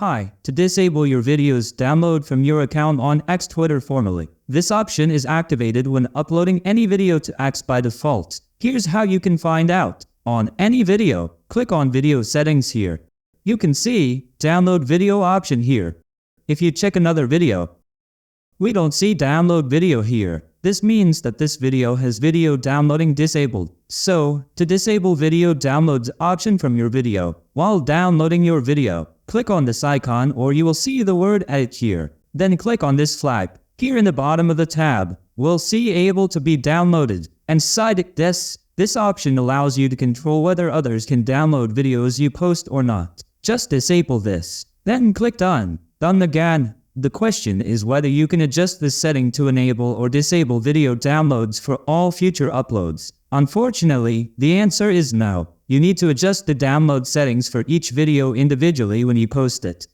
Hi, to disable your videos download from your account on X Twitter formerly. This option is activated when uploading any video to X by default. Here's how you can find out. On any video, click on Video Settings here. You can see Download Video option here. If you check another video, we don't see Download Video here. This means that this video has video downloading disabled. So, to disable video downloads option from your video, while downloading your video, click on this icon or you will see the word edit here. Then click on this flag. Here in the bottom of the tab, we'll see able to be downloaded. And side this option allows you to control whether others can download videos you post or not. Just disable this. Then click done. Done again. The question is whether you can adjust this setting to enable or disable video downloads for all future uploads. Unfortunately, the answer is no. You need to adjust the download settings for each video individually when you post it.